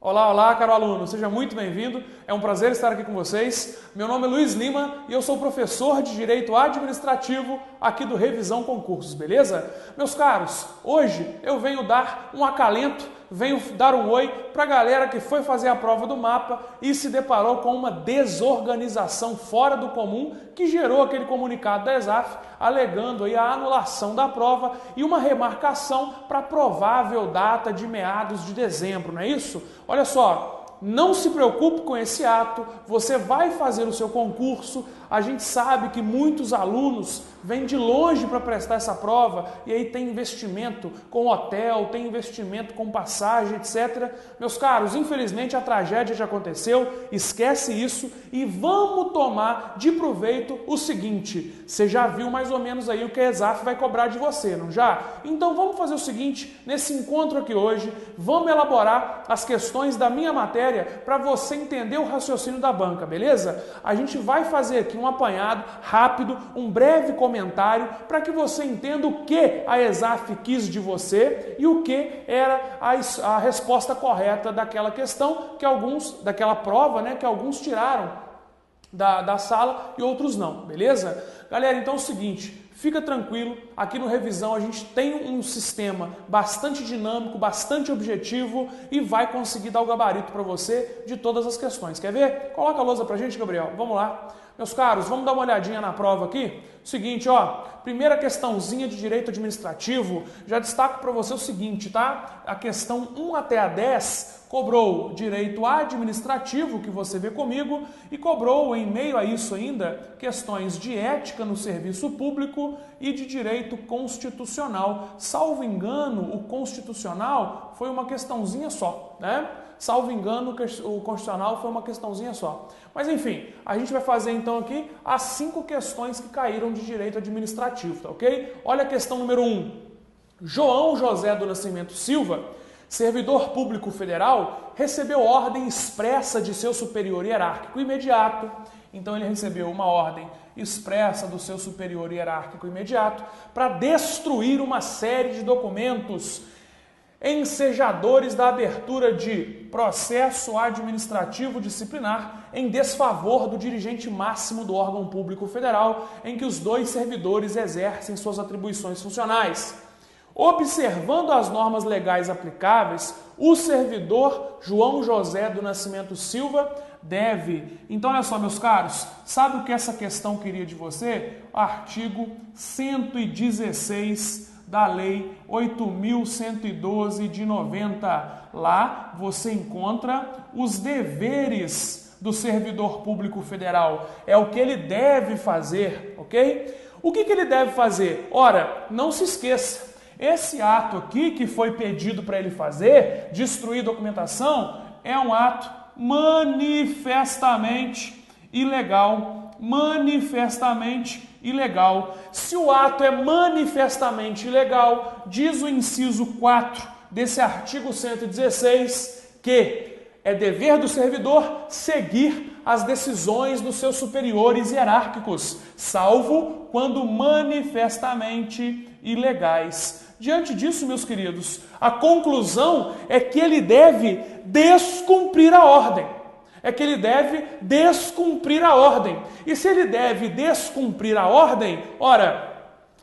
Olá, olá, caro aluno, seja muito bem-vindo, é um prazer estar aqui com vocês. Meu nome é Luiz Lima e eu sou professor de Direito Administrativo aqui do Revisão Concursos, beleza? Meus caros, hoje eu venho dar um acalento, venho dar um oi para a galera que foi fazer a prova do mapa e se deparou com uma desorganização fora do comum que gerou aquele comunicado da ESAF alegando aí a anulação da prova e uma remarcação para provável data de meados de dezembro, não é isso? Olha só, não se preocupe com esse ato, você vai fazer o seu concurso. A gente sabe que muitos alunos vêm de longe para prestar essa prova e aí tem investimento com hotel, tem investimento com passagem, etc. Meus caros, infelizmente a tragédia já aconteceu, esquece isso e vamos tomar de proveito o seguinte: você já viu mais ou menos aí o que a ESAF vai cobrar de você, não já? Então vamos fazer o seguinte, nesse encontro aqui hoje, vamos elaborar as questões da minha matéria para você entender o raciocínio da banca, beleza? A gente vai fazer aqui um apanhado rápido, um breve comentário para que você entenda o que a ESAF quis de você e o que era a resposta correta daquela questão daquela prova, né, que alguns tiraram da sala e outros não, beleza? Galera, então é o seguinte, fica tranquilo, aqui no Revisão a gente tem um sistema bastante dinâmico, bastante objetivo e vai conseguir dar o gabarito para você de todas as questões. Quer ver? Coloca a lousa pra gente, Gabriel. Vamos lá. Meus caros, vamos dar uma olhadinha na prova aqui? Seguinte, ó, primeira questãozinha de direito administrativo, já destaco para você o seguinte, tá? A questão 1 até a 10 cobrou direito administrativo, que você vê comigo, e cobrou, em meio a isso ainda, questões de ética no serviço público e de direito constitucional. Salvo engano, o constitucional foi uma questãozinha só, né? Salvo engano, o constitucional foi uma questãozinha só. Mas enfim, a gente vai fazer então aqui as 5 questões que caíram de direito administrativo, tá ok? Olha a questão número 1. João José do Nascimento Silva, servidor público federal, recebeu ordem expressa de seu superior hierárquico imediato. Então ele recebeu uma ordem expressa do seu superior hierárquico imediato para destruir uma série de documentos ensejadores da abertura de processo administrativo disciplinar em desfavor do dirigente máximo do órgão público federal em que os dois servidores exercem suas atribuições funcionais. Observando as normas legais aplicáveis, o servidor João José do Nascimento Silva deve... Então, olha só, meus caros, sabe o que essa questão queria de você? Artigo 116 da Lei 8.112 de 90. Lá você encontra os deveres do servidor público federal. É o que ele deve fazer, ok? O que ele deve fazer? Ora, não se esqueça, esse ato aqui que foi pedido para ele fazer, destruir documentação, é um ato manifestamente ilegal. Manifestamente ilegal. Se o ato é manifestamente ilegal, diz o inciso 4 desse artigo 116 que é dever do servidor seguir as decisões dos seus superiores hierárquicos, salvo quando manifestamente ilegais. Diante disso, meus queridos, a conclusão é que ele deve descumprir a ordem. É que ele deve descumprir a ordem. E se ele deve descumprir a ordem, ora,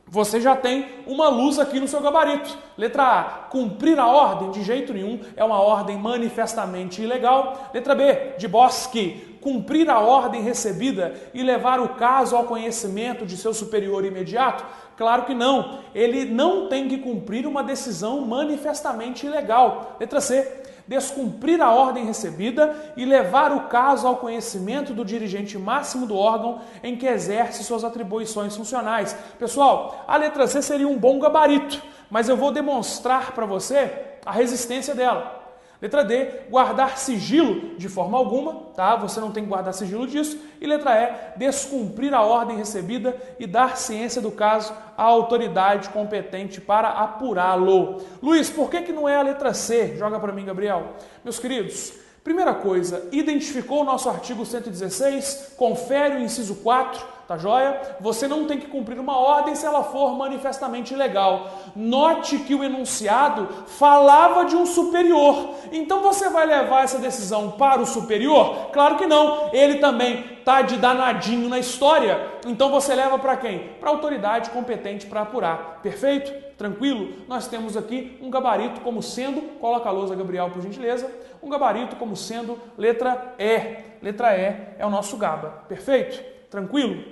você já tem uma luz aqui no seu gabarito. Letra A, cumprir a ordem de jeito nenhum, é uma ordem manifestamente ilegal. Letra B, de Bosque, cumprir a ordem recebida e levar o caso ao conhecimento de seu superior imediato? Claro que não. Ele não tem que cumprir uma decisão manifestamente ilegal. Letra C, descumprir a ordem recebida e levar o caso ao conhecimento do dirigente máximo do órgão em que exerce suas atribuições funcionais. Pessoal, a letra C seria um bom gabarito, mas eu vou demonstrar para você a resistência dela. Letra D, guardar sigilo de forma alguma, tá? Você não tem que guardar sigilo disso. E letra E, descumprir a ordem recebida e dar ciência do caso à autoridade competente para apurá-lo. Luiz, por que não é a letra C? Joga para mim, Gabriel. Meus queridos, Primeira coisa, identificou o nosso artigo 116? Confere o inciso 4, tá joia? Você não tem que cumprir uma ordem se ela for manifestamente ilegal. Note que o enunciado falava de um superior. Então você vai levar essa decisão para o superior? Claro que não. Ele também tá de danadinho na história. Então você leva para quem? Para a autoridade competente para apurar. Perfeito? Tranquilo? Nós temos aqui um gabarito como sendo, coloca a lousa, Gabriel, por gentileza, um gabarito como sendo letra E. Letra E é o nosso GABA. Perfeito? Tranquilo?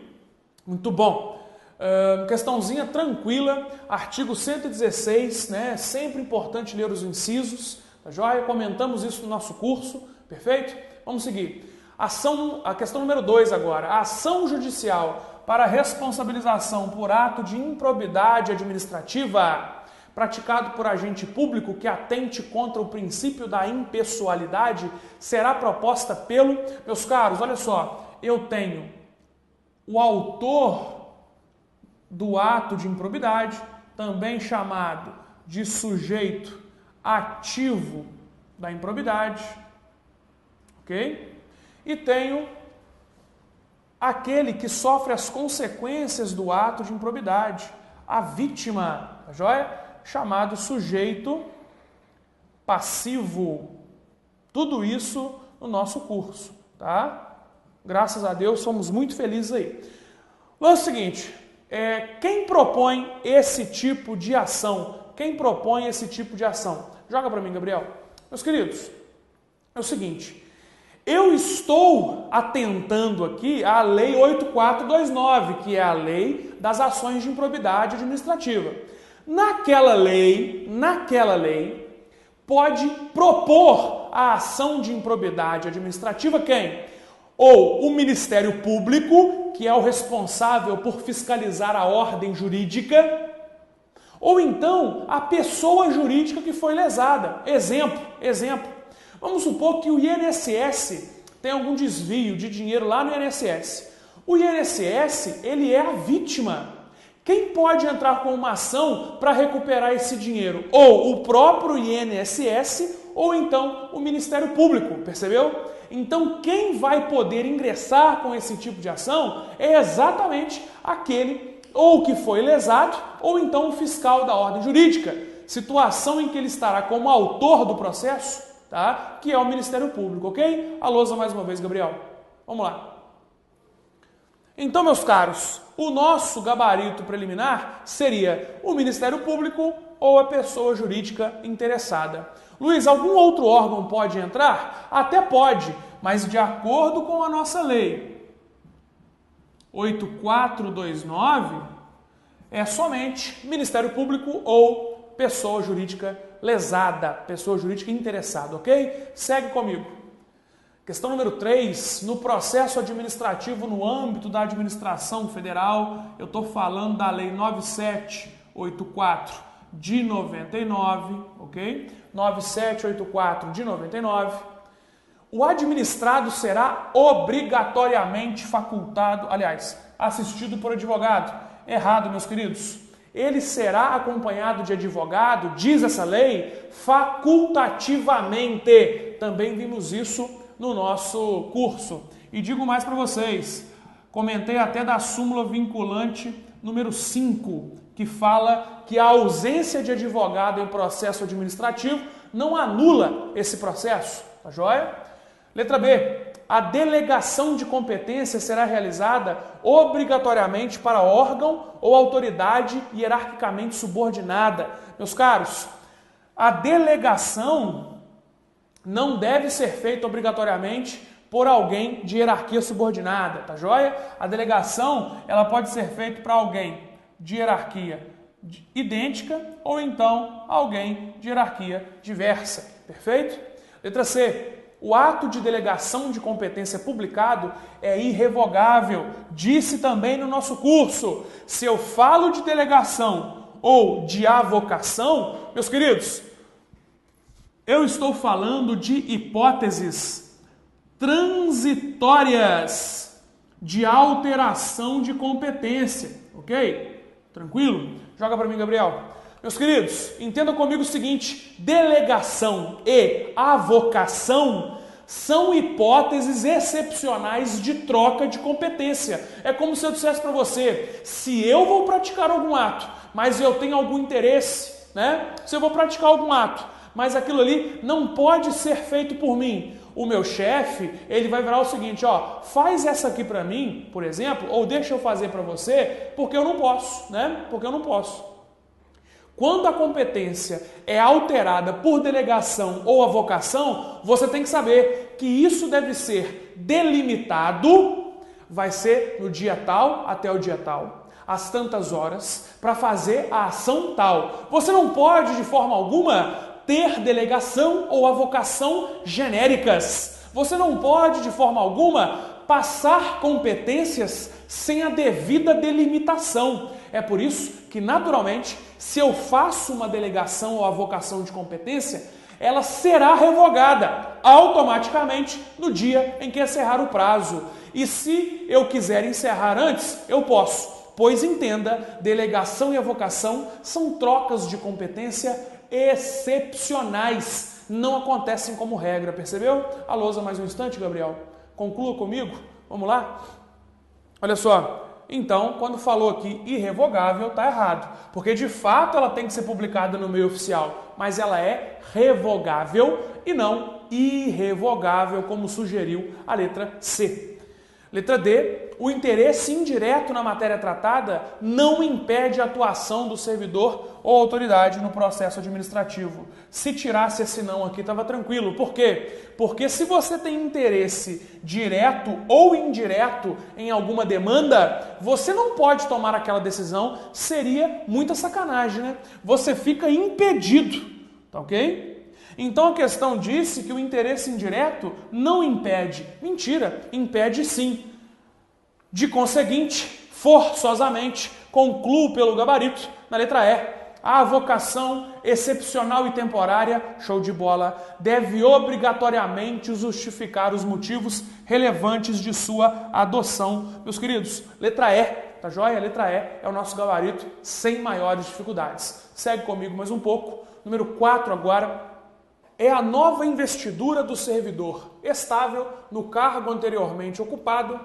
Muito bom. Questãozinha tranquila, artigo 116, né? Sempre importante ler os incisos, tá joia? Comentamos isso no nosso curso, perfeito? Vamos seguir. A questão número 2 agora. A ação judicial para responsabilização por ato de improbidade administrativa praticado por agente público que atente contra o princípio da impessoalidade será proposta pelo... Meus caros, olha só, eu tenho o autor do ato de improbidade, também chamado de sujeito ativo da improbidade, ok? E tenho aquele que sofre as consequências do ato de improbidade, a vítima, tá joia? Chamado sujeito passivo. Tudo isso no nosso curso, tá? Graças a Deus, somos muito felizes aí. Lance seguinte, quem propõe esse tipo de ação? Quem propõe esse tipo de ação? Joga para mim, Gabriel. Meus queridos, é o seguinte, eu estou atentando aqui à Lei 8429, que é a Lei das Ações de Improbidade Administrativa. Naquela lei, pode propor a ação de improbidade administrativa quem? Ou o Ministério Público, que é o responsável por fiscalizar a ordem jurídica, ou então a pessoa jurídica que foi lesada. Exemplo. Vamos supor que o INSS tem algum desvio de dinheiro lá no INSS. O INSS, ele é a vítima. Quem pode entrar com uma ação para recuperar esse dinheiro? Ou o próprio INSS, ou então o Ministério Público, percebeu? Então, quem vai poder ingressar com esse tipo de ação é exatamente aquele ou que foi lesado, ou então o fiscal da ordem jurídica. Situação em que ele estará como autor do processo, tá? Que é o Ministério Público, ok? A lousa mais uma vez, Gabriel. Vamos lá. Então, meus caros, o nosso gabarito preliminar seria o Ministério Público ou a pessoa jurídica interessada. Luiz, algum outro órgão pode entrar? Até pode, mas de acordo com a nossa lei 8429, é somente Ministério Público ou pessoa jurídica lesada, pessoa jurídica interessada, ok? Segue comigo. Questão número 3, no processo administrativo no âmbito da administração federal, eu estou falando da Lei 9784 de 99, ok? 9784 de 99. O administrado será obrigatoriamente facultado, assistido por advogado. Errado, meus queridos. Ele será acompanhado de advogado, diz essa lei, facultativamente. Também vimos isso no nosso curso. E digo mais para vocês, comentei até da súmula vinculante número 5, que fala que a ausência de advogado em processo administrativo não anula esse processo, tá joia? Letra B, a delegação de competência será realizada obrigatoriamente para órgão ou autoridade hierarquicamente subordinada. Meus caros, a delegação não deve ser feita obrigatoriamente por alguém de hierarquia subordinada, tá joia? A delegação, ela pode ser feita para alguém de hierarquia idêntica ou então alguém de hierarquia diversa, perfeito? Letra C, o ato de delegação de competência publicado é irrevogável. Disse também no nosso curso, se eu falo de delegação ou de avocação, meus queridos, eu estou falando de hipóteses transitórias de alteração de competência, ok? Tranquilo? Joga para mim, Gabriel. Meus queridos, entendam comigo o seguinte, delegação e avocação São hipóteses excepcionais de troca de competência. É como se eu dissesse para você, se eu vou praticar algum ato, mas eu tenho algum interesse, né? Se eu vou praticar algum ato, mas aquilo ali não pode ser feito por mim. O meu chefe, ele vai virar o seguinte, ó, faz essa aqui para mim, por exemplo, ou deixa eu fazer para você, porque eu não posso, né? Porque eu não posso. Quando a competência é alterada por delegação ou avocação, você tem que saber que isso deve ser delimitado, vai ser no dia tal até o dia tal, às tantas horas, para fazer a ação tal. Você não pode, de forma alguma, ter delegação ou avocação genéricas. Você não pode, de forma alguma, passar competências sem a devida delimitação. É por isso que, naturalmente, se eu faço uma delegação ou avocação de competência, ela será revogada automaticamente no dia em que encerrar o prazo. E se eu quiser encerrar antes, eu posso. Pois entenda, delegação e avocação são trocas de competência excepcionais. Não acontecem como regra, percebeu? A lousa mais um instante, Gabriel. Conclua comigo. Vamos lá? Olha só. Então, quando falou aqui irrevogável, está errado. Porque, de fato, ela tem que ser publicada no meio oficial. Mas ela é revogável e não irrevogável, como sugeriu a letra C. Letra D. O interesse indireto na matéria tratada não impede a atuação do servidor ou autoridade no processo administrativo. Se tirasse esse não aqui, estava tranquilo. Por quê? Porque se você tem interesse direto ou indireto em alguma demanda, você não pode tomar aquela decisão, seria muita sacanagem, né? Você fica impedido, tá ok? Então a questão disse que o interesse indireto não impede. Mentira, impede sim. De conseguinte, forçosamente, concluo pelo gabarito, na letra E, a avocação excepcional e temporária, show de bola, deve obrigatoriamente justificar os motivos relevantes de sua adoção. Meus queridos, letra E, tá joia? Letra E é o nosso gabarito sem maiores dificuldades. Segue comigo mais um pouco. Número 4 agora é a nova investidura do servidor estável no cargo anteriormente ocupado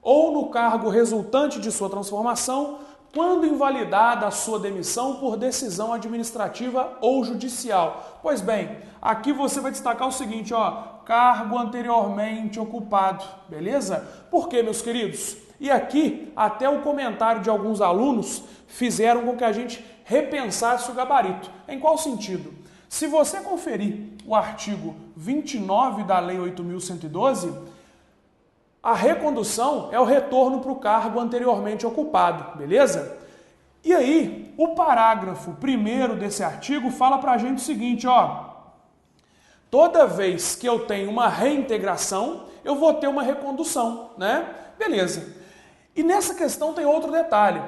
ou no cargo resultante de sua transformação, quando invalidada a sua demissão por decisão administrativa ou judicial. Pois bem, aqui você vai destacar o seguinte, ó, cargo anteriormente ocupado, beleza? Por quê, meus queridos? E aqui, até o comentário de alguns alunos fizeram com que a gente repensasse o gabarito. Em qual sentido? Se você conferir o artigo 29 da Lei 8.112, a recondução é o retorno para o cargo anteriormente ocupado, beleza? E aí, o parágrafo 1º desse artigo fala para a gente o seguinte, ó. Toda vez que eu tenho uma reintegração, eu vou ter uma recondução, né? Beleza. E nessa questão tem outro detalhe.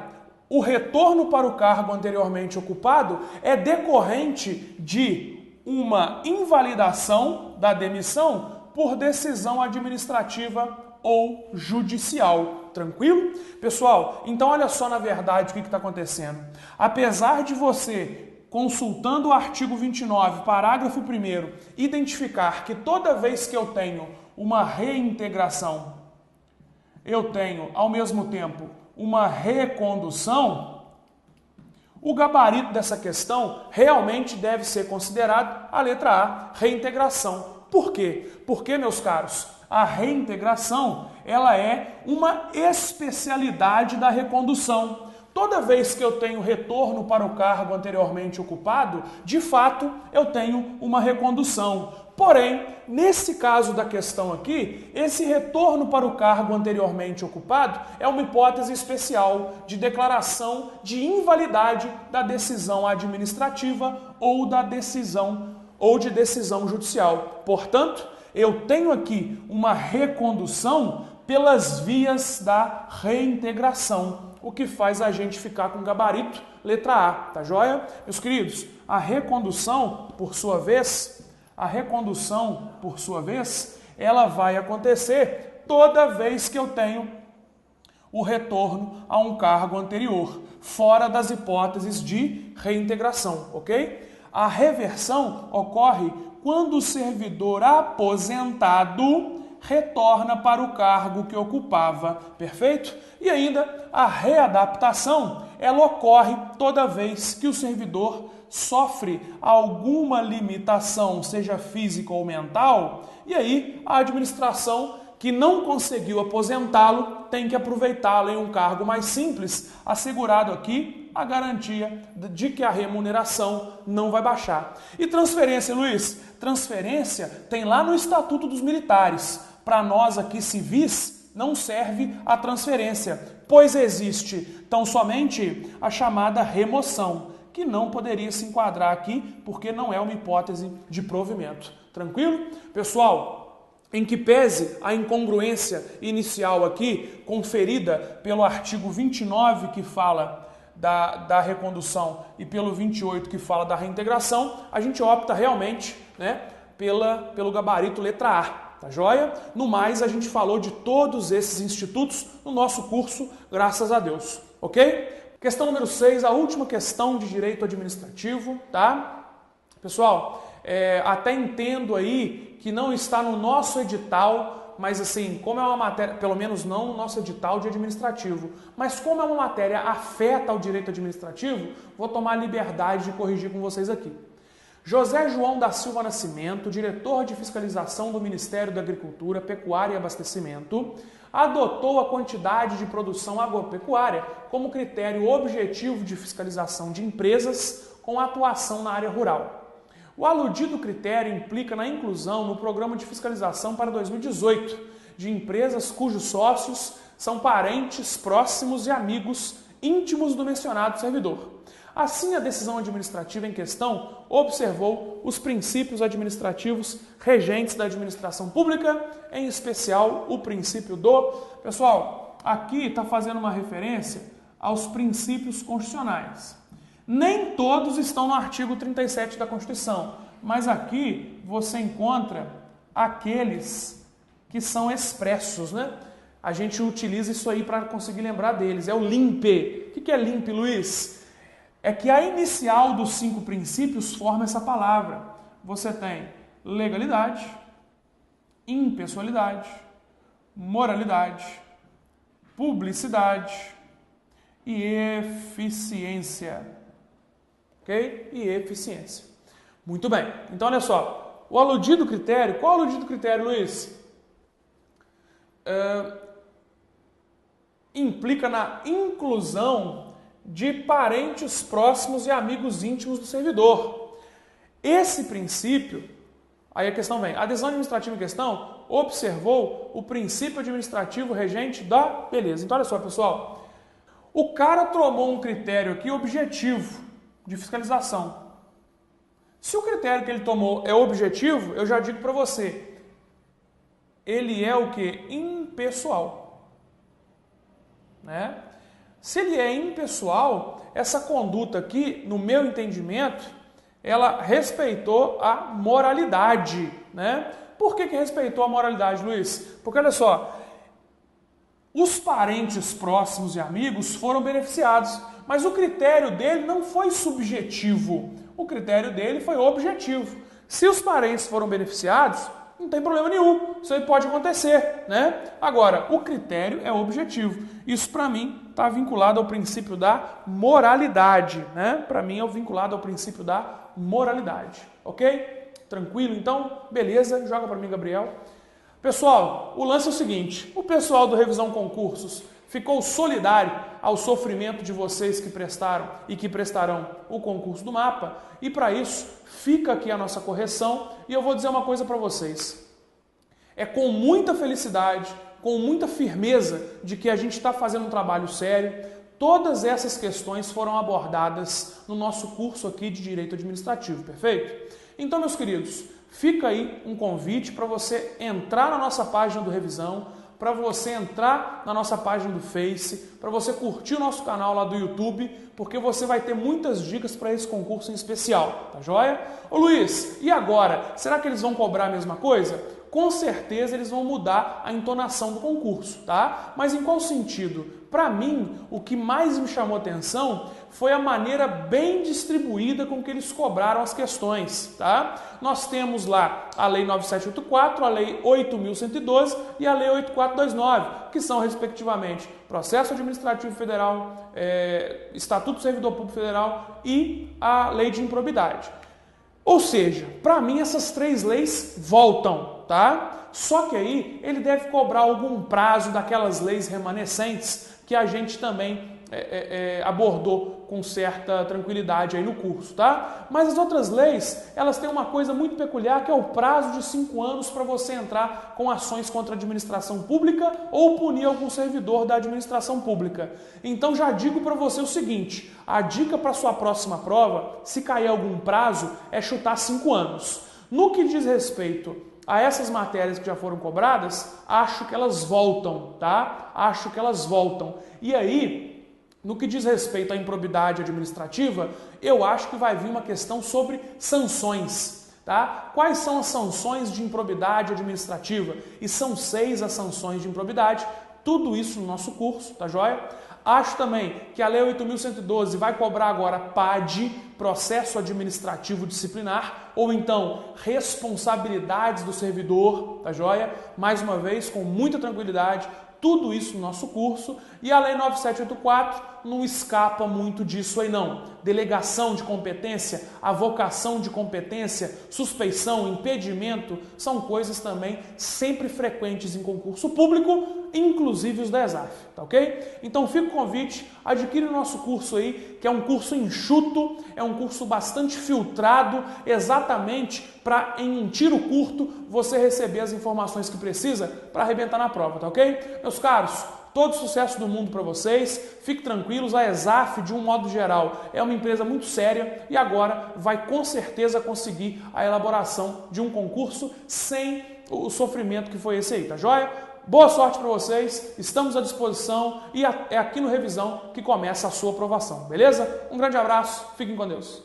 O retorno para o cargo anteriormente ocupado é decorrente de uma invalidação da demissão por decisão administrativa ou judicial. Tranquilo? Pessoal, então olha só na verdade o que está acontecendo. Apesar de você, consultando o artigo 29, parágrafo 1º, identificar que toda vez que eu tenho uma reintegração, eu tenho, ao mesmo tempo, uma recondução, o gabarito dessa questão realmente deve ser considerado a letra A, reintegração. Por quê? Porque, meus caros, a reintegração, ela é uma especialidade da recondução. Toda vez que eu tenho retorno para o cargo anteriormente ocupado, de fato, eu tenho uma recondução. Porém, nesse caso da questão aqui, esse retorno para o cargo anteriormente ocupado é uma hipótese especial de declaração de invalidade da decisão administrativa ou da decisão ou de decisão judicial. Portanto, eu tenho aqui uma recondução pelas vias da reintegração, o que faz a gente ficar com gabarito letra A, tá joia? Meus queridos, a recondução, por sua vez, ela vai acontecer toda vez que eu tenho o retorno a um cargo anterior, fora das hipóteses de reintegração, ok? A reversão ocorre quando o servidor aposentado retorna para o cargo que ocupava, perfeito? E ainda, a readaptação, ela ocorre toda vez que o servidor sofre alguma limitação, seja física ou mental, e aí a administração que não conseguiu aposentá-lo tem que aproveitá-lo em um cargo mais simples, assegurado aqui a garantia de que a remuneração não vai baixar. E transferência, Luiz? Transferência tem lá no Estatuto dos Militares. Para nós aqui civis, não serve a transferência, pois existe tão somente a chamada remoção, que não poderia se enquadrar aqui porque não é uma hipótese de provimento. Tranquilo? Pessoal, em que pese a incongruência inicial aqui, conferida pelo artigo 29, que fala da recondução, e pelo 28, que fala da reintegração, a gente opta realmente, né, pelo gabarito letra A, tá joia? No mais, a gente falou de todos esses institutos no nosso curso, graças a Deus, ok? Questão número 6, a última questão de direito administrativo, tá? Pessoal, até entendo aí que não está no nosso edital, mas assim, como é uma matéria, pelo menos não no nosso edital de administrativo, mas como é uma matéria afeta ao direito administrativo, vou tomar a liberdade de corrigir com vocês aqui. José João da Silva Nascimento, diretor de fiscalização do Ministério da Agricultura, Pecuária e Abastecimento, adotou a quantidade de produção agropecuária como critério objetivo de fiscalização de empresas com atuação na área rural. O aludido critério implica na inclusão no Programa de Fiscalização para 2018 de empresas cujos sócios são parentes próximos e amigos íntimos do mencionado servidor. Assim, a decisão administrativa em questão observou os princípios administrativos regentes da administração pública, em especial o princípio do... Pessoal, aqui está fazendo uma referência aos princípios constitucionais. Nem todos estão no artigo 37 da Constituição, mas aqui você encontra aqueles que são expressos, né? A gente utiliza isso aí para conseguir lembrar deles. É o LIMPE. O que é LIMPE, Luiz? É que a inicial dos 5 princípios forma essa palavra. Você tem legalidade, impessoalidade, moralidade, publicidade e eficiência. Ok? E eficiência. Muito bem. Então, olha só. O aludido critério... Qual é o aludido critério, Luiz? Implica na inclusão de parentes próximos e amigos íntimos do servidor. Esse princípio... Aí a questão vem. A adesão administrativa em questão observou o princípio administrativo regente da... Beleza. Então, olha só, pessoal. O cara tomou um critério aqui objetivo de fiscalização. Se o critério que ele tomou é objetivo, eu já digo para você, ele é o que? Impessoal. Né? Se ele é impessoal, essa conduta aqui, no meu entendimento, ela respeitou a moralidade. Né? Por que respeitou a moralidade, Luiz? Porque, olha só, os parentes próximos e amigos foram beneficiados, mas o critério dele não foi subjetivo, o critério dele foi objetivo. Se os parentes foram beneficiados, não tem problema nenhum, isso aí pode acontecer, né? Agora, o critério é objetivo. Isso, para mim, está vinculado ao princípio da moralidade, né? Para mim, é vinculado ao princípio da moralidade, ok? Tranquilo, então? Beleza, joga para mim, Gabriel. Pessoal, o lance é o seguinte, o pessoal do Revisão Concursos ficou solidário ao sofrimento de vocês que prestaram e que prestarão o concurso do mapa, e para isso fica aqui a nossa correção, e eu vou dizer uma coisa para vocês. É com muita felicidade, com muita firmeza de que a gente está fazendo um trabalho sério, todas essas questões foram abordadas no nosso curso aqui de Direito Administrativo, perfeito? Então, meus queridos, fica aí um convite para você entrar na nossa página do Revisão, para você entrar na nossa página do Face, para você curtir o nosso canal lá do YouTube, porque você vai ter muitas dicas para esse concurso em especial, tá joia? Ô Luiz, e agora? Será que eles vão cobrar a mesma coisa? Com certeza eles vão mudar a entonação do concurso, tá? Mas em qual sentido? Para mim, o que mais me chamou atenção foi a maneira bem distribuída com que eles cobraram as questões, tá? Nós temos lá a Lei 9784, a Lei 8.112 e a Lei 8429, que são, respectivamente, Processo Administrativo Federal, Estatuto do Servidor Público Federal e a Lei de Improbidade. Ou seja, para mim essas três leis voltam, tá? Só que aí ele deve cobrar algum prazo daquelas leis remanescentes que a gente também abordou com certa tranquilidade aí no curso, tá? Mas as outras leis, elas têm uma coisa muito peculiar, que é o prazo de 5 anos para você entrar com ações contra a administração pública ou punir algum servidor da administração pública. Então já digo para você o seguinte, a dica para sua próxima prova, se cair algum prazo, é chutar 5 anos. No que diz respeito a essas matérias que já foram cobradas, acho que elas voltam, tá? Acho que elas voltam. E aí, no que diz respeito à improbidade administrativa, eu acho que vai vir uma questão sobre sanções, tá? Quais são as sanções de improbidade administrativa? E são 6 as sanções de improbidade, tudo isso no nosso curso, tá joia? Acho também que a Lei 8.112 vai cobrar agora PAD, Processo Administrativo Disciplinar, ou então responsabilidades do servidor, tá joia? Mais uma vez, com muita tranquilidade, tudo isso no nosso curso. E a Lei 9784 não escapa muito disso aí não. Delegação de competência, avocação de competência, suspeição, impedimento, são coisas também sempre frequentes em concurso público, inclusive os da ESAF, tá ok? Então fica o convite, adquire o nosso curso aí, que é um curso enxuto, é um curso bastante filtrado, exatamente para em um tiro curto você receber as informações que precisa para arrebentar na prova, tá ok? Meus caros, todo sucesso do mundo para vocês, fiquem tranquilos, a ESAF, de um modo geral, é uma empresa muito séria e agora vai com certeza conseguir a elaboração de um concurso sem o sofrimento que foi esse aí, tá joia? Boa sorte para vocês, estamos à disposição e é aqui no Revisão que começa a sua aprovação, beleza? Um grande abraço, fiquem com Deus.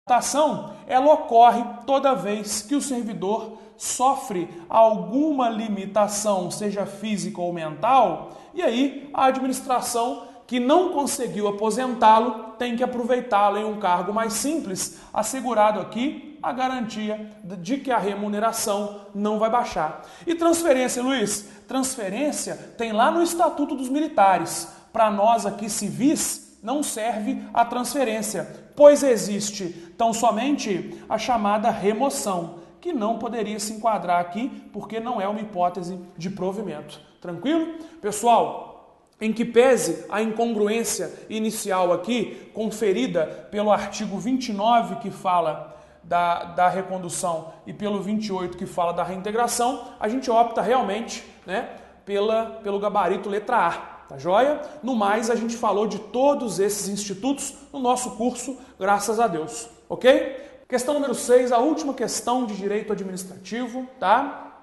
A limitação, ela ocorre toda vez que o servidor sofre alguma limitação, seja física ou mental, e aí a administração que não conseguiu aposentá-lo tem que aproveitá-lo em um cargo mais simples, assegurado aqui a garantia de que a remuneração não vai baixar. E transferência, Luiz? Transferência tem lá no Estatuto dos Militares. Para nós aqui civis, não serve a transferência, pois existe tão somente a chamada remoção, que não poderia se enquadrar aqui, porque não é uma hipótese de provimento. Tranquilo? Pessoal, em que pese a incongruência inicial aqui, conferida pelo artigo 29, que fala da recondução, e pelo 28, que fala da reintegração, a gente opta realmente, né, pelo gabarito letra A. Tá joia? No mais, a gente falou de todos esses institutos no nosso curso, graças a Deus. Ok? Questão número 6, a última questão de direito administrativo, tá?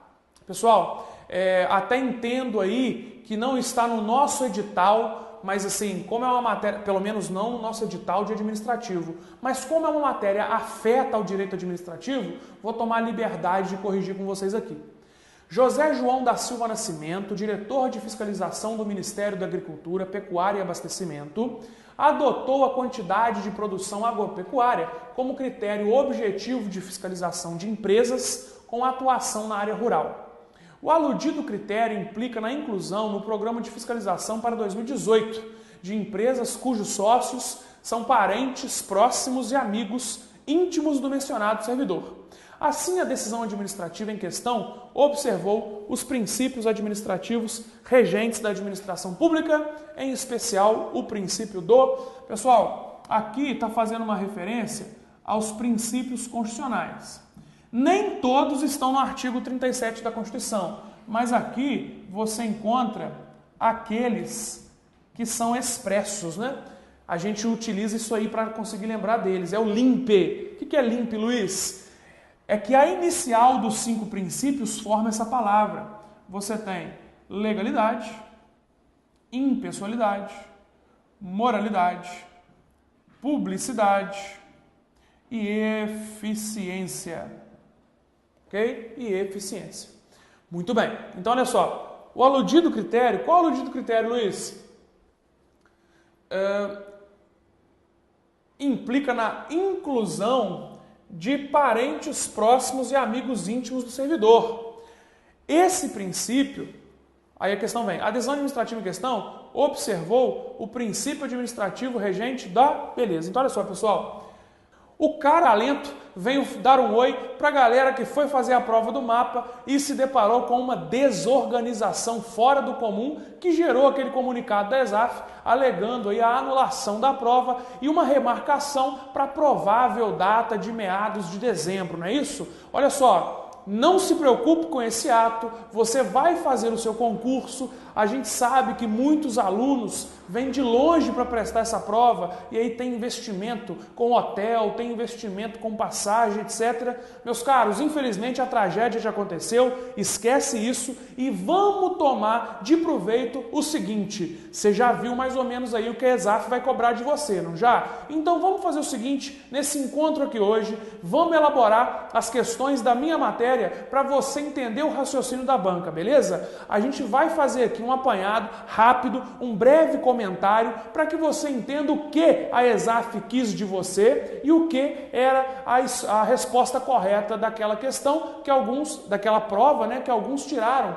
Pessoal, até entendo aí que não está no nosso edital, mas assim, como é uma matéria, pelo menos não no nosso edital de administrativo, mas como é uma matéria afeta ao direito administrativo, vou tomar a liberdade de corrigir com vocês aqui. José João da Silva Nascimento, diretor de fiscalização do Ministério da Agricultura, Pecuária e Abastecimento, adotou a quantidade de produção agropecuária como critério objetivo de fiscalização de empresas com atuação na área rural. O aludido critério implica na inclusão no Programa de Fiscalização para 2018 de empresas cujos sócios são parentes próximos e amigos íntimos do mencionado servidor. Assim, a decisão administrativa em questão observou os princípios administrativos regentes da administração pública, em especial o princípio do... Pessoal, aqui está fazendo uma referência aos princípios constitucionais. Nem todos estão no artigo 37 da Constituição, mas aqui você encontra aqueles que são expressos, né? A gente utiliza isso aí para conseguir lembrar deles. É o LIMPE. O que é LIMPE, Luiz? É que a inicial dos 5 princípios forma essa palavra. Você tem legalidade, impessoalidade, moralidade, publicidade e eficiência. Ok? E eficiência. Muito bem. Então, olha só. o aludido critério, qual aludido critério, Luiz? Implica na inclusão de parentes próximos e amigos íntimos do servidor. Esse princípio, aí a questão vem, a decisão administrativa em questão observou o princípio administrativo regente da beleza. Então olha só, pessoal, o cara talento veio dar um oi para a galera que foi fazer a prova do mapa e se deparou com uma desorganização fora do comum que gerou aquele comunicado da ESAF alegando aí a anulação da prova e uma remarcação para provável data de meados de dezembro, não é isso? Olha só, não se preocupe com esse ato, você vai fazer o seu concurso, a gente sabe que muitos alunos vêm de longe para prestar essa prova e aí tem investimento com hotel, tem investimento com passagem, etc. Meus caros, infelizmente a tragédia já aconteceu, esquece isso e vamos tomar de proveito o seguinte, você já viu mais ou menos aí o que a ESAF vai cobrar de você, não já? Então vamos fazer o seguinte, nesse encontro aqui hoje, vamos elaborar as questões da minha matéria para você entender o raciocínio da banca, beleza? A gente vai fazer aqui um apanhado rápido, um breve comentário para que você entenda o que a ESAF quis de você e o que era a resposta correta daquela questão, daquela prova, né, que alguns tiraram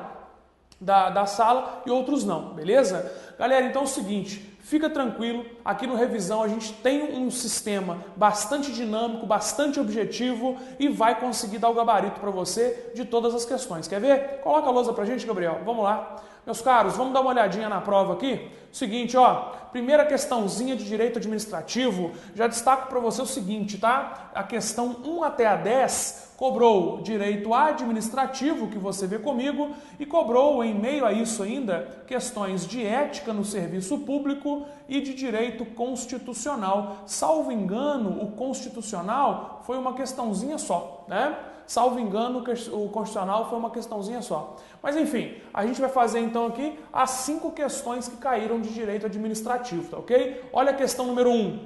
da sala e outros não, beleza? Galera, então é o seguinte, fica tranquilo, aqui no Revisão a gente tem um sistema bastante dinâmico, bastante objetivo e vai conseguir dar o gabarito para você de todas as questões. Quer ver? Coloca a lousa pra gente, Gabriel. Vamos lá. Meus caros, vamos dar uma olhadinha na prova aqui? Seguinte, ó, primeira questãozinha de direito administrativo, já destaco para você o seguinte, tá? A questão 1 até a 10 cobrou direito administrativo, que você vê comigo, e cobrou, em meio a isso ainda, questões de ética no serviço público e de direito constitucional. Salvo engano, o constitucional foi uma questãozinha só, né? Salvo engano, o constitucional foi uma questãozinha só. Mas enfim, a gente vai fazer então aqui as 5 questões que caíram de direito administrativo, tá ok? Olha a questão número 1.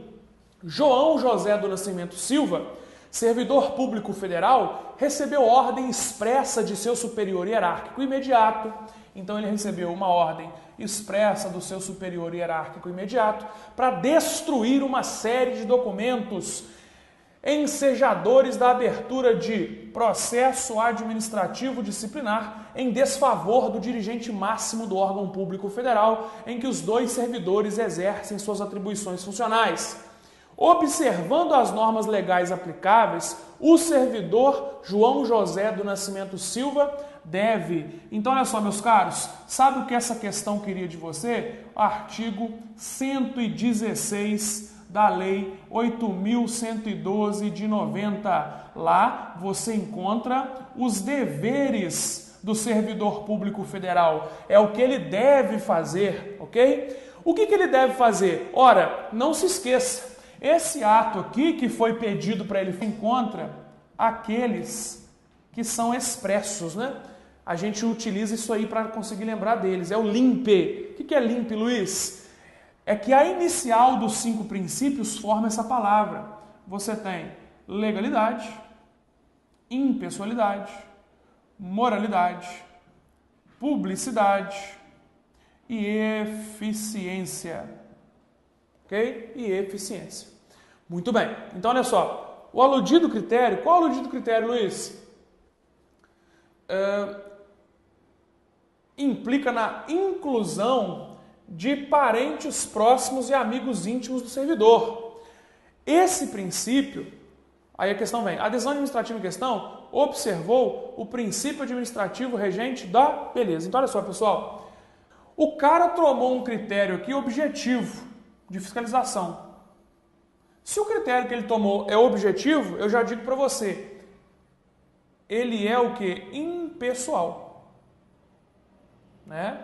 João José do Nascimento Silva, servidor público federal, recebeu ordem expressa de seu superior hierárquico imediato. Então ele recebeu uma ordem expressa do seu superior hierárquico imediato para destruir uma série de documentos ensejadores da abertura de processo administrativo disciplinar em desfavor do dirigente máximo do órgão público federal em que os 2 servidores exercem suas atribuições funcionais. Observando as normas legais aplicáveis, o servidor João José do Nascimento Silva deve... Então, olha só, meus caros, sabe o que essa questão queria de você? Artigo 116 da Lei 8.112 de 90. Lá você encontra os deveres do servidor público federal. É o que ele deve fazer, ok? O que ele deve fazer? Ora, não se esqueça, esse ato aqui que foi pedido para ele encontra aqueles que são expressos, né? A gente utiliza isso aí para conseguir lembrar deles. É o LIMPE. O que é LIMPE, Luiz? É que a inicial dos 5 princípios forma essa palavra. Você tem legalidade, impessoalidade, moralidade, publicidade e eficiência. Ok? E eficiência. Muito bem. Então, olha só. O aludido critério, qual é o aludido critério, Luiz? Implica na inclusão de parentes próximos e amigos íntimos do servidor. Esse princípio, aí a questão vem, a decisão administrativa em questão observou o princípio administrativo regente da beleza. Então olha só, pessoal, o cara tomou um critério aqui objetivo de fiscalização. Se o critério que ele tomou é objetivo, eu já digo para você, ele é o que? Impessoal, né?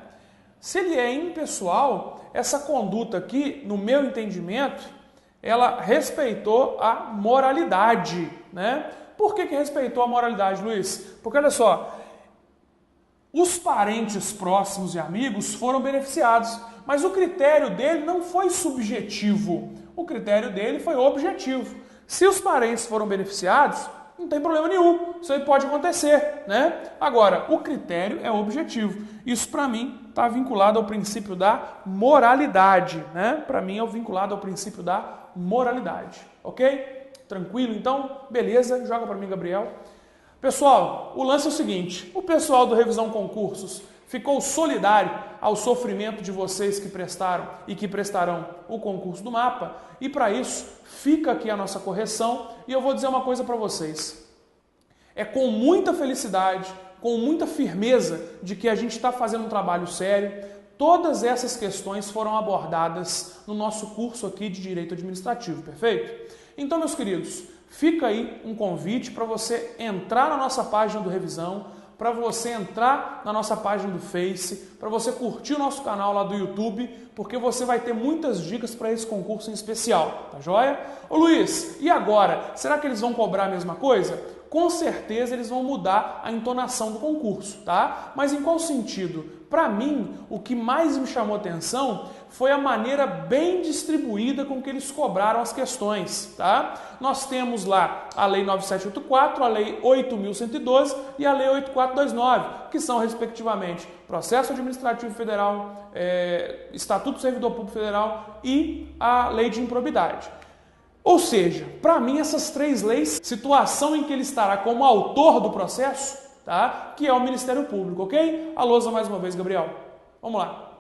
Se ele é impessoal, essa conduta aqui, no meu entendimento, ela respeitou a moralidade, né? Por que respeitou a moralidade, Luiz? Porque, olha só, os parentes próximos e amigos foram beneficiados, mas o critério dele não foi subjetivo, o critério dele foi objetivo. Se os parentes foram beneficiados, Não tem problema nenhum, isso aí pode acontecer, né? Agora, o critério é objetivo. Isso, para mim, está vinculado ao princípio da moralidade, né? Para mim, é vinculado ao princípio da moralidade, ok? Tranquilo? Então, beleza, joga para mim, Gabriel. Pessoal, o lance é o seguinte, o pessoal do Revisão Concursos ficou solidário ao sofrimento de vocês que prestaram e que prestarão o concurso do mapa, e para isso fica aqui a nossa correção e eu vou dizer uma coisa para vocês. É com muita felicidade, com muita firmeza de que a gente está fazendo um trabalho sério, todas essas questões foram abordadas no nosso curso aqui de Direito Administrativo, perfeito? Então, meus queridos, fica aí um convite para você entrar na nossa página do Revisão, para você entrar na nossa página do Face, para você curtir o nosso canal lá do YouTube, porque você vai ter muitas dicas para esse concurso em especial, tá joia? Ô Luiz, e agora? Será que eles vão cobrar a mesma coisa? Com certeza eles vão mudar a entonação do concurso, tá? Mas em qual sentido? Para mim, o que mais me chamou atenção foi a maneira bem distribuída com que eles cobraram as questões, tá? Nós temos lá a Lei 9784, a Lei 8.112 e a Lei 8429, que são, respectivamente, Processo Administrativo Federal, Estatuto do Servidor Público Federal e a Lei de Improbidade. Ou seja, para mim essas três leis, situação em que ele estará como autor do processo, tá? Que é o Ministério Público, ok? A lousa mais uma vez, Gabriel. Vamos lá.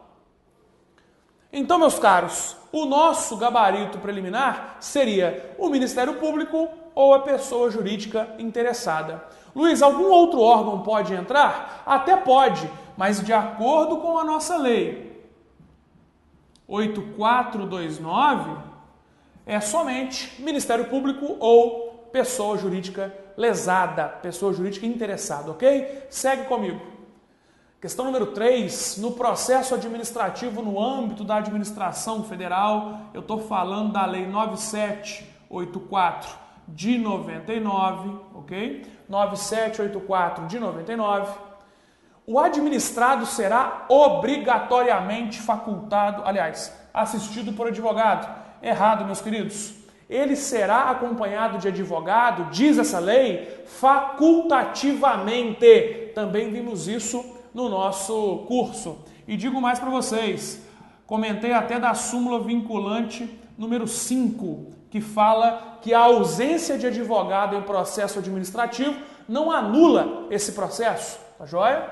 Então, meus caros, o nosso gabarito preliminar seria o Ministério Público ou a pessoa jurídica interessada. Luiz, algum outro órgão pode entrar? Até pode, mas de acordo com a nossa lei 8429, é somente Ministério Público ou pessoa jurídica lesada, pessoa jurídica interessada, ok? Segue comigo. Questão número 3, no processo administrativo no âmbito da administração federal, eu estou falando da Lei 9784 de 99, ok? 9784 de 99. O administrado será obrigatoriamente facultado, assistido por advogado. Errado, meus queridos. Ele será acompanhado de advogado, diz essa lei, facultativamente. Também vimos isso no nosso curso. E digo mais para vocês, comentei até da súmula vinculante número 5, que fala que a ausência de advogado em processo administrativo não anula esse processo, tá joia?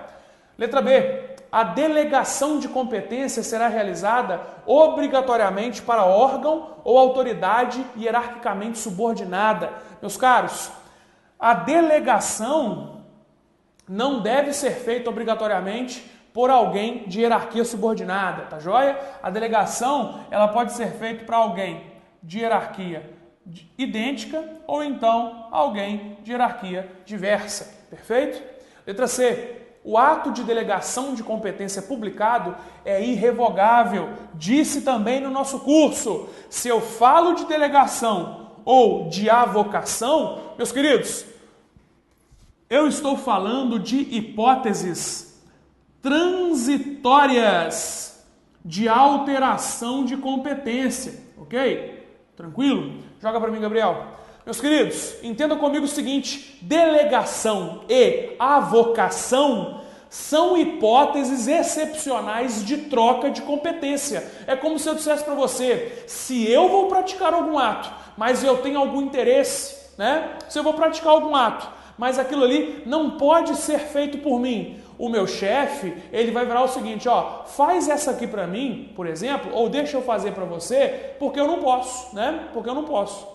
Letra B. A delegação de competência será realizada obrigatoriamente para órgão ou autoridade hierarquicamente subordinada. Meus caros, a delegação não deve ser feita obrigatoriamente por alguém de hierarquia subordinada, tá joia? A delegação, ela pode ser feita para alguém de hierarquia idêntica ou então alguém de hierarquia diversa, perfeito? Letra C. O ato de delegação de competência publicado é irrevogável. Disse também no nosso curso. Se eu falo de delegação ou de avocação, meus queridos, eu estou falando de hipóteses transitórias de alteração de competência, ok? Tranquilo? Joga para mim, Gabriel. Meus queridos, entendam comigo o seguinte, delegação e avocação são hipóteses excepcionais de troca de competência. É como se eu dissesse para você, se eu vou praticar algum ato, mas eu tenho algum interesse, né? Se eu vou praticar algum ato, mas aquilo ali não pode ser feito por mim, o meu chefe, ele vai virar o seguinte, ó, faz essa aqui para mim, por exemplo, ou deixa eu fazer para você, porque eu não posso, né? Porque eu não posso.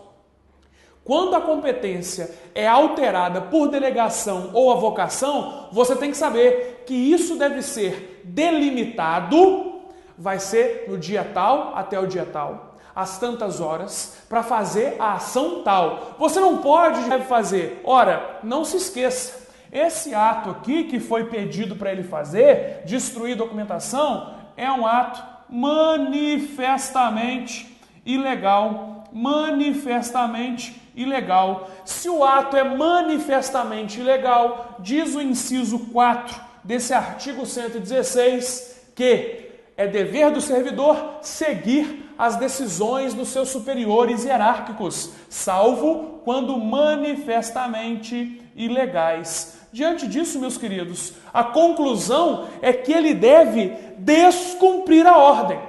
Quando a competência é alterada por delegação ou avocação, você tem que saber que isso deve ser delimitado, vai ser no dia tal até o dia tal, às tantas horas, para fazer a ação tal. Você não pode deve fazer. Ora, não se esqueça, esse ato aqui que foi pedido para ele fazer, destruir documentação, é um ato manifestamente ilegal. Manifestamente ilegal. Se o ato é manifestamente ilegal, diz o inciso 4 desse artigo 116 que é dever do servidor seguir as decisões dos seus superiores hierárquicos, salvo quando manifestamente ilegais. Diante disso, meus queridos, a conclusão é que ele deve descumprir a ordem.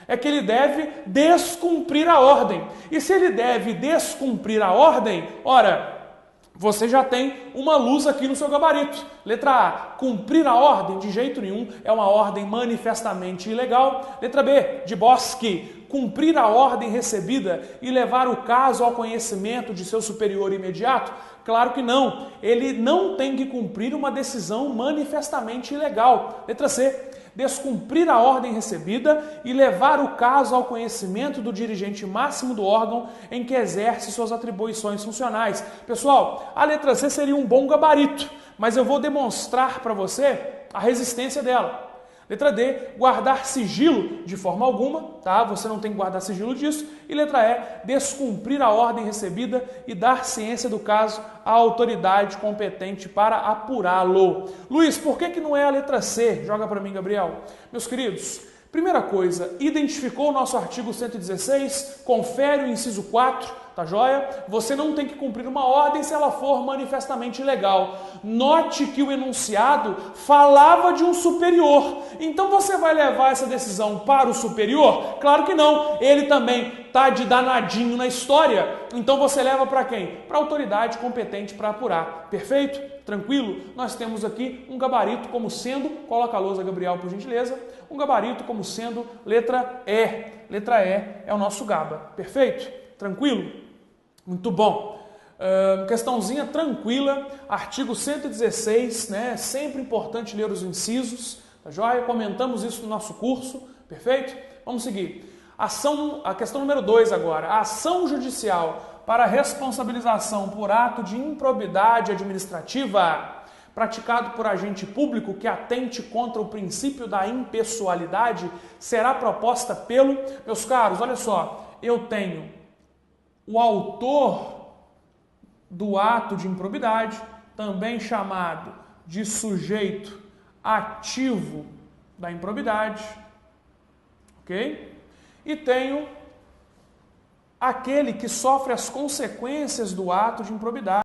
E se ele deve descumprir a ordem, ora, você já tem uma luz aqui no seu gabarito. Letra A, cumprir a ordem de jeito nenhum, é uma ordem manifestamente ilegal. Letra B, de Bosque, cumprir a ordem recebida e levar o caso ao conhecimento de seu superior imediato? Claro que não. Ele não tem que cumprir uma decisão manifestamente ilegal. Letra C, descumprir a ordem recebida e levar o caso ao conhecimento do dirigente máximo do órgão em que exerce suas atribuições funcionais. Pessoal, a letra C seria um bom gabarito, mas eu vou demonstrar para você a resistência dela. Letra D, guardar sigilo de forma alguma, tá? Você não tem que guardar sigilo disso. E letra E, descumprir a ordem recebida e dar ciência do caso à autoridade competente para apurá-lo. Luiz, por que não é a letra C? Joga para mim, Gabriel. Meus queridos, primeira coisa, identificou o nosso artigo 116, confere o inciso 4, tá joia? Você não tem que cumprir uma ordem se ela for manifestamente ilegal. Note que o enunciado falava de um superior. Então você vai levar essa decisão para o superior? Claro que não. Ele também tá de danadinho na história. Então você leva para quem? Para a autoridade competente para apurar. Perfeito? Tranquilo? Nós temos aqui um gabarito como sendo, coloca a lousa, Gabriel, por gentileza, um gabarito como sendo letra E. Letra E é o nosso GABA. Perfeito? Tranquilo? Muito bom. Questãozinha tranquila, artigo 116, né? Sempre importante ler os incisos, tá joia? Comentamos isso no nosso curso, perfeito? Vamos seguir. A questão número 2 agora. A ação judicial para responsabilização por ato de improbidade administrativa praticado por agente público que atente contra o princípio da impessoalidade será proposta pelo... Meus caros, olha só, eu tenho o autor do ato de improbidade, também chamado de sujeito ativo da improbidade, ok? E tenho aquele que sofre as consequências do ato de improbidade.